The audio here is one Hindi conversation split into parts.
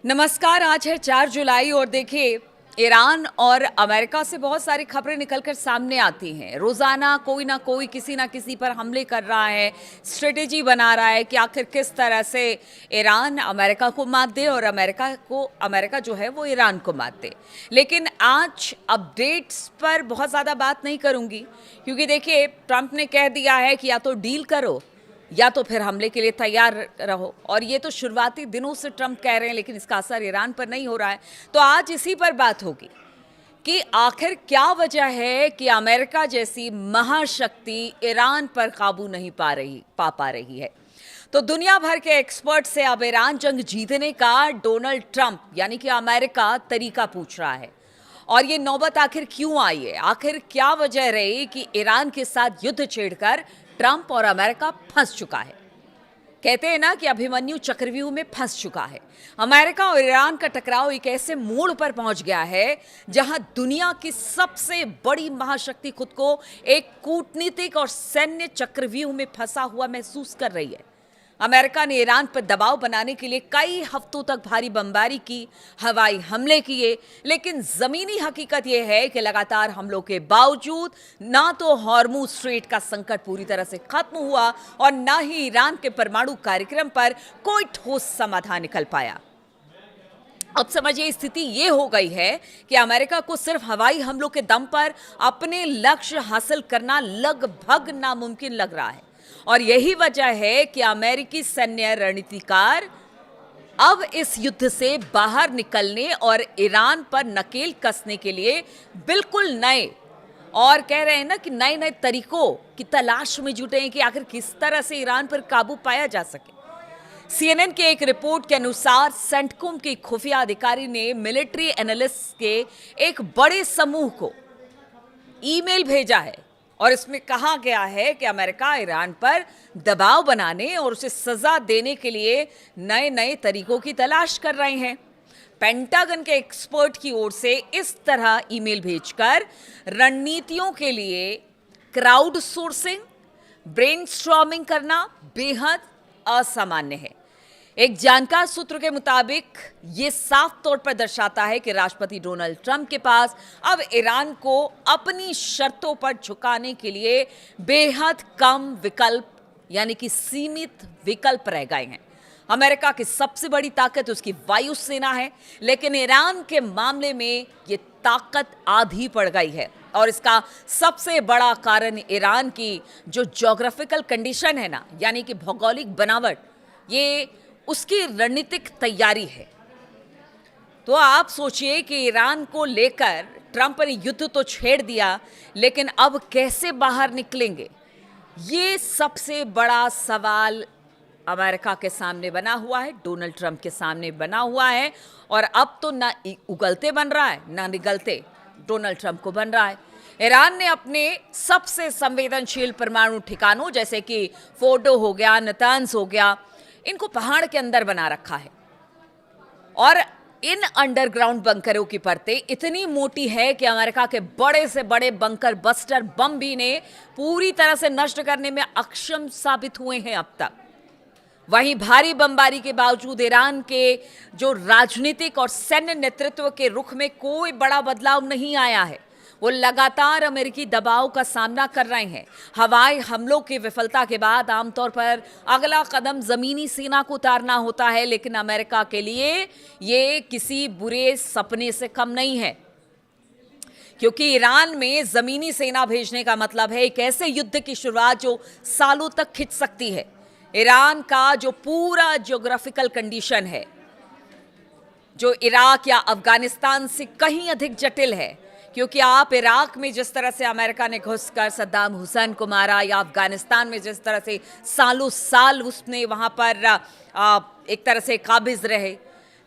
नमस्कार। आज है 4 जुलाई और देखिए ईरान और अमेरिका से बहुत सारी खबरें निकलकर सामने आती हैं। रोज़ाना कोई ना कोई किसी ना किसी पर हमले कर रहा है, स्ट्रेटेजी बना रहा है कि आखिर किस तरह से ईरान अमेरिका को मात दे और अमेरिका जो है वो ईरान को मात दे। लेकिन आज अपडेट्स पर बहुत ज़्यादा बात नहीं करूँगी, क्योंकि देखिए ट्रंप ने कह दिया है कि या तो डील करो या तो फिर हमले के लिए तैयार रहो। और ये तो शुरुआती दिनों से ट्रंप कह रहे हैं, लेकिन इसका असर ईरान पर नहीं हो रहा है। तो आज इसी पर बात होगी कि आखिर क्या वजह है कि अमेरिका जैसी महाशक्ति ईरान पर काबू नहीं पा रही है। तो दुनिया भर के एक्सपर्ट से अब ईरान जंग जीतने का डोनाल्ड ट्रंप यानी कि अमेरिका तरीका पूछ रहा है। और ये नौबत आखिर क्यों आई है, आखिर क्या वजह रही कि ईरान के साथ युद्ध छेड़कर ट्रंप और अमेरिका फंस चुका है। कहते हैं ना कि अभिमन्यु चक्रव्यूह में फंस चुका है। अमेरिका और ईरान का टकराव एक ऐसे मोड़ पर पहुंच गया है जहां दुनिया की सबसे बड़ी महाशक्ति खुद को एक कूटनीतिक और सैन्य चक्रव्यूह में फंसा हुआ महसूस कर रही है। अमेरिका ने ईरान पर दबाव बनाने के लिए कई हफ्तों तक भारी बमबारी की, हवाई हमले किए, लेकिन जमीनी हकीकत यह है कि लगातार हमलों के बावजूद ना तो हॉर्मुज स्ट्रेट का संकट पूरी तरह से खत्म हुआ और ना ही ईरान के परमाणु कार्यक्रम पर कोई ठोस समाधान निकल पाया। अब समझिए स्थिति ये हो गई है कि अमेरिका को सिर्फ हवाई हमलों के दम पर अपने लक्ष्य हासिल करना लगभग नामुमकिन लग रहा है। और यही वजह है कि अमेरिकी सैन्य रणनीतिकार अब इस युद्ध से बाहर निकलने और ईरान पर नकेल कसने के लिए बिल्कुल नए और कह रहे हैं ना कि नए नए तरीकों की तलाश में जुटे हैं कि आखिर किस तरह से ईरान पर काबू पाया जा सके। CNN के एक रिपोर्ट के अनुसार सेंटकॉम के खुफिया अधिकारी ने मिलिट्री एनालिस्ट के एक बड़े समूह को ईमेल भेजा है और इसमें कहा गया है कि अमेरिका ईरान पर दबाव बनाने और उसे सजा देने के लिए नए नए तरीकों की तलाश कर रहे हैं। पेंटागन के एक्सपर्ट की ओर से इस तरह ईमेल भेजकर रणनीतियों के लिए क्राउड सोर्सिंग, ब्रेनस्टॉर्मिंग करना बेहद असामान्य है। एक जानकार सूत्र के मुताबिक ये साफ तौर पर दर्शाता है कि राष्ट्रपति डोनाल्ड ट्रंप के पास अब ईरान को अपनी शर्तों पर झुकाने के लिए बेहद कम विकल्प यानी कि सीमित विकल्प रह गए हैं। अमेरिका की सबसे बड़ी ताकत उसकी वायुसेना है, लेकिन ईरान के मामले में ये ताकत आधी पड़ गई है। और इसका सबसे बड़ा कारण ईरान की जो ज्योग्राफिकल कंडीशन है ना, यानी कि भौगोलिक बनावट, ये उसकी रणनीतिक तैयारी है। तो आप सोचिए कि ईरान को लेकर ट्रंप ने युद्ध तो छेड़ दिया, लेकिन अब कैसे बाहर निकलेंगे, ये सबसे बड़ा सवाल अमेरिका के सामने बना हुआ है, डोनाल्ड ट्रंप के सामने बना हुआ है। और अब तो ना उगलते बन रहा है ना निगलते डोनाल्ड ट्रंप को बन रहा है। ईरान ने अपने सबसे संवेदनशील परमाणु ठिकानों जैसे कि फोर्डो हो गया, नतान्स हो गया, इनको पहाड़ के अंदर बना रखा है। और इन अंडरग्राउंड बंकरों की परतें इतनी मोटी है कि अमेरिका के बड़े से बड़े बंकर बस्टर बम भी ने पूरी तरह से नष्ट करने में अक्षम साबित हुए हैं अब तक। वहीं भारी बमबारी के बावजूद ईरान के जो राजनीतिक और सैन्य नेतृत्व के रुख में कोई बड़ा बदलाव नहीं आया है। वो लगातार अमेरिकी दबाव का सामना कर रहे हैं। हवाई हमलों की विफलता के बाद आमतौर पर अगला कदम जमीनी सेना को उतारना होता है, लेकिन अमेरिका के लिए ये किसी बुरे सपने से कम नहीं है, क्योंकि ईरान में जमीनी सेना भेजने का मतलब है एक ऐसे युद्ध की शुरुआत जो सालों तक खिंच सकती है। ईरान का जो पूरा ज्योग्राफिकल कंडीशन है, जो इराक या अफगानिस्तान से कहीं अधिक जटिल है, क्योंकि आप इराक में जिस तरह से अमेरिका ने घुसकर सद्दाम हुसैन को मारा, या अफगानिस्तान में जिस तरह से सालों साल उसने वहाँ पर एक तरह से काबिज रहे,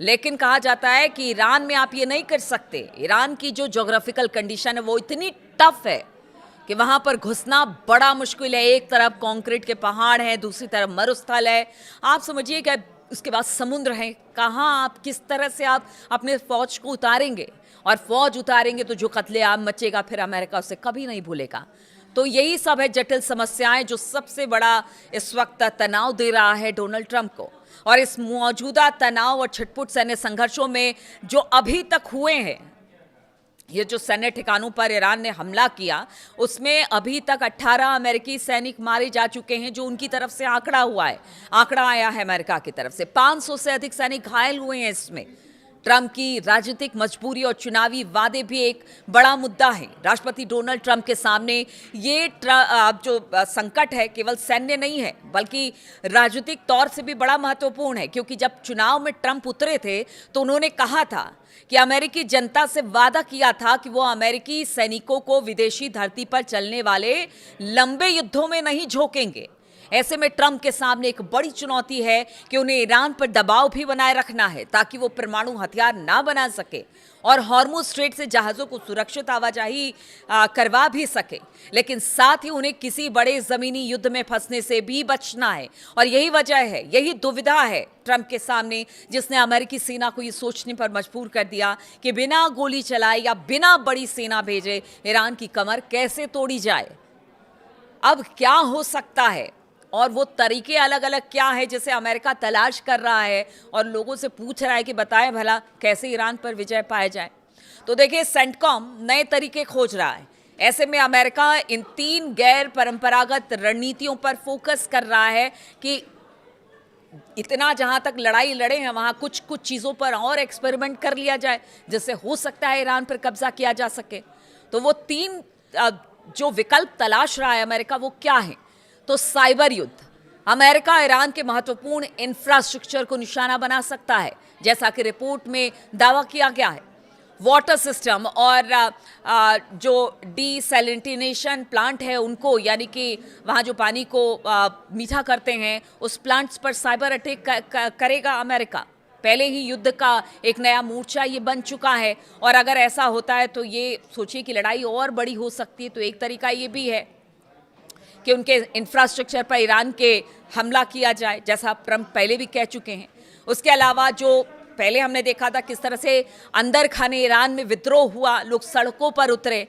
लेकिन कहा जाता है कि ईरान में आप ये नहीं कर सकते। ईरान की जो ज्योग्राफिकल कंडीशन है वो इतनी टफ है कि वहाँ पर घुसना बड़ा मुश्किल है। एक तरफ कंक्रीट के पहाड़ हैं, दूसरी तरफ मरुस्थल है। आप समझिए कि उसके बाद समुद्र है, कहाँ आप किस तरह से आप अपने फौज को उतारेंगे, और फौज उतारेंगे तो जो कत्लेआम मचेगा फिर अमेरिका उसे कभी नहीं भूलेगा। तो यही सब है जटिल समस्याएं जो सबसे बड़ा इस वक्त तनाव दे रहा है डोनाल्ड ट्रंप को। और इस मौजूदा तनाव और छिटपुट सैन्य संघर्षों में जो अभी तक हुए हैं, ये जो सैन्य ठिकानों पर ईरान ने हमला किया, उसमें अभी तक 18 अमेरिकी सैनिक मारे जा चुके हैं, जो उनकी तरफ से आंकड़ा हुआ है, आंकड़ा आया है अमेरिका की तरफ से। 500 से अधिक सैनिक घायल हुए हैं इसमें। ट्रंप की राजनीतिक मजबूरी और चुनावी वादे भी एक बड़ा मुद्दा है राष्ट्रपति डोनाल्ड ट्रंप के सामने। ये जो संकट है केवल सैन्य नहीं है, बल्कि राजनीतिक तौर से भी बड़ा महत्वपूर्ण है, क्योंकि जब चुनाव में ट्रंप उतरे थे तो उन्होंने कहा था कि अमेरिकी जनता से वादा किया था कि वो अमेरिकी सैनिकों को विदेशी धरती पर चलने वाले लंबे युद्धों में नहीं झोंकेंगे। ऐसे में ट्रंप के सामने एक बड़ी चुनौती है कि उन्हें ईरान पर दबाव भी बनाए रखना है ताकि वो परमाणु हथियार ना बना सके और हॉर्मुज स्ट्रेट से जहाज़ों को सुरक्षित आवाजाही करवा भी सके, लेकिन साथ ही उन्हें किसी बड़े ज़मीनी युद्ध में फंसने से भी बचना है। और यही वजह है, यही दुविधा है ट्रंप के सामने, जिसने अमेरिकी सेना को ये सोचने पर मजबूर कर दिया कि बिना गोली चलाए या बिना बड़ी सेना भेजे ईरान की कमर कैसे तोड़ी जाए। अब क्या हो सकता है और वो तरीके अलग अलग क्या है जिसे अमेरिका तलाश कर रहा है और लोगों से पूछ रहा है कि बताएं भला कैसे ईरान पर विजय पाया जाए। तो देखिए, सेंटकॉम नए तरीके खोज रहा है। ऐसे में अमेरिका इन 3 गैर परंपरागत रणनीतियों पर फोकस कर रहा है कि इतना जहां तक लड़ाई लड़े हैं वहां कुछ कुछ चीज़ों पर और एक्सपेरिमेंट कर लिया जाए, जिससे हो सकता है ईरान पर कब्जा किया जा सके। तो वो 3 जो विकल्प तलाश रहा है अमेरिका, वो क्या है? तो साइबर युद्ध। अमेरिका ईरान के महत्वपूर्ण इंफ्रास्ट्रक्चर को निशाना बना सकता है, जैसा कि रिपोर्ट में दावा किया गया है। वाटर सिस्टम और जो डीसैलिनेशन प्लांट है उनको, यानी कि वहाँ जो पानी को मीठा करते हैं, उस प्लांट्स पर साइबर अटैक करेगा अमेरिका। पहले ही युद्ध का एक नया मोर्चा ये बन चुका है, और अगर ऐसा होता है तो ये सोचिए कि लड़ाई और बड़ी हो सकती है। तो एक तरीका ये भी है कि उनके इंफ्रास्ट्रक्चर पर ईरान के हमला किया जाए, जैसा ट्रंप पहले भी कह चुके हैं। उसके अलावा जो पहले हमने देखा था किस तरह से अंदर खाने ईरान में विद्रोह हुआ, लोग सड़कों पर उतरे,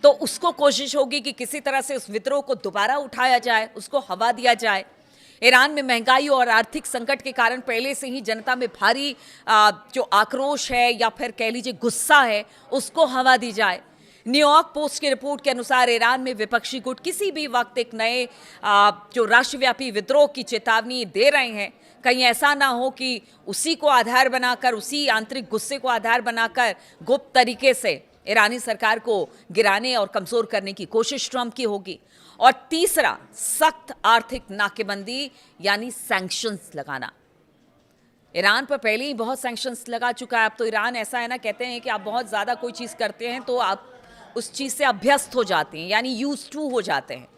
तो उसको कोशिश होगी कि किसी तरह से उस विद्रोह को दोबारा उठाया जाए, उसको हवा दिया जाए। ईरान में महंगाई और आर्थिक संकट के कारण पहले से ही जनता में भारी जो आक्रोश है या फिर कह लीजिए गुस्सा है, उसको हवा दी जाए। न्यूयॉर्क पोस्ट की रिपोर्ट के अनुसार ईरान में विपक्षी गुट किसी भी वक्त एक नए जो राष्ट्रव्यापी विद्रोह की चेतावनी दे रहे हैं। कहीं ऐसा ना हो कि उसी को आधार बनाकर, उसी आंतरिक गुस्से को आधार बनाकर गुप्त तरीके से ईरानी सरकार को गिराने और कमजोर करने की कोशिश ट्रंप की होगी। और तीसरा, सख्त आर्थिक नाकेबंदी यानी सैंक्शंस लगाना। ईरान पर पहले ही बहुत सैंक्शंस लगा चुका है। अब तो ईरान ऐसा है ना, कहते हैं कि आप बहुत ज़्यादा कोई चीज़ करते हैं तो आप उस चीज़ से अभ्यस्त हो जाते हैं, यानी यूज्ड टू हो जाते हैं।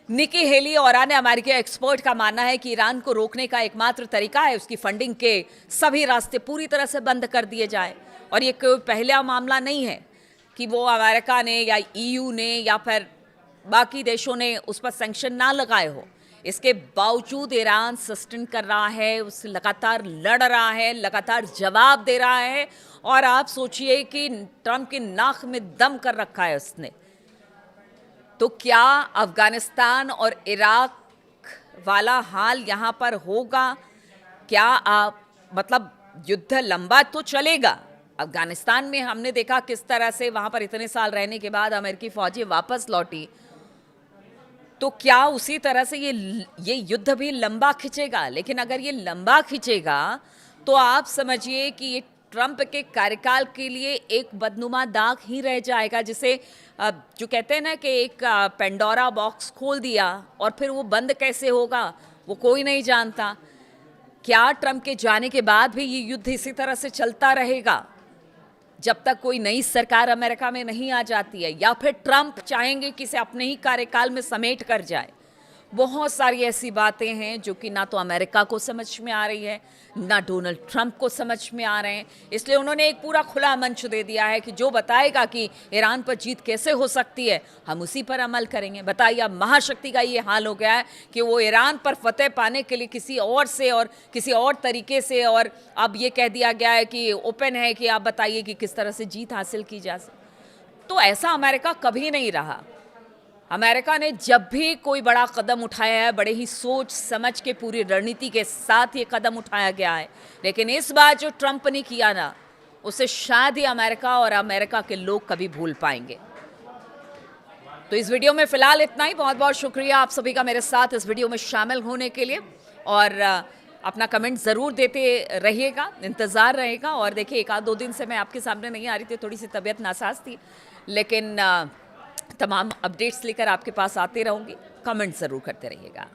निकी हेली और अन्य अमेरिकी एक्सपर्ट का मानना है कि ईरान को रोकने का एकमात्र तरीका है उसकी फंडिंग के सभी रास्ते पूरी तरह से बंद कर दिए जाए। और ये कोई पहला मामला नहीं है कि वो अमेरिका ने या ईयू ने या फिर बाकी देशों ने उस पर सैंक्शन ना लगाए हो। इसके बावजूद ईरान सस्टेन कर रहा है, उससे लगातार लड़ रहा है, लगातार जवाब दे रहा है। और आप सोचिए कि ट्रंप की नाक में दम कर रखा है उसने। तो क्या अफगानिस्तान और इराक वाला हाल यहाँ पर होगा? क्या आप मतलब युद्ध लंबा तो चलेगा। अफगानिस्तान में हमने देखा किस तरह से वहाँ पर इतने साल रहने के बाद अमेरिकी फौजी वापस लौटी। तो क्या उसी तरह से ये युद्ध भी लंबा खिंचेगा? लेकिन अगर ये लंबा खिंचेगा तो आप समझिए कि ये ट्रंप के कार्यकाल के लिए एक बदनुमा दाग ही रह जाएगा, जिसे जो कहते हैं ना कि एक पेंडोरा बॉक्स खोल दिया और फिर वो बंद कैसे होगा वो कोई नहीं जानता। क्या ट्रंप के जाने के बाद भी ये युद्ध इसी तरह से चलता रहेगा जब तक कोई नई सरकार अमेरिका में नहीं आ जाती है, या फिर ट्रंप चाहेंगे कि इसे अपने ही कार्यकाल में समेट कर जाए? बहुत सारी ऐसी बातें हैं जो कि ना तो अमेरिका को समझ में आ रही है, ना डोनाल्ड ट्रंप को समझ में आ रहे हैं। इसलिए उन्होंने एक पूरा खुला मंच दे दिया है कि जो बताएगा कि ईरान पर जीत कैसे हो सकती है, हम उसी पर अमल करेंगे। बताइए, अब महाशक्ति का ये हाल हो गया है कि वो ईरान पर फतेह पाने के लिए किसी और से और किसी और तरीके से, और अब ये कह दिया गया है कि ओपन है कि आप बताइए कि किस तरह से जीत हासिल की जा सके। तो ऐसा अमेरिका कभी नहीं रहा। अमेरिका ने जब भी कोई बड़ा कदम उठाया है, बड़े ही सोच समझ के पूरी रणनीति के साथ ये कदम उठाया गया है, लेकिन इस बार जो ट्रंप ने किया ना, उसे शायद ही अमेरिका और अमेरिका के लोग कभी भूल पाएंगे। तो इस वीडियो में फिलहाल इतना ही। बहुत बहुत शुक्रिया आप सभी का मेरे साथ इस वीडियो में शामिल होने के लिए, और अपना कमेंट ज़रूर देते रहिएगा, इंतज़ार रहेगा। और देखिए, एक आध दो दिन से मैं आपके सामने नहीं आ रही थी, थोड़ी सी तबीयत नासाज थी, लेकिन तमाम अपडेट्स लेकर आपके पास आते रहूँगी। कमेंट ज़रूर करते रहिएगा।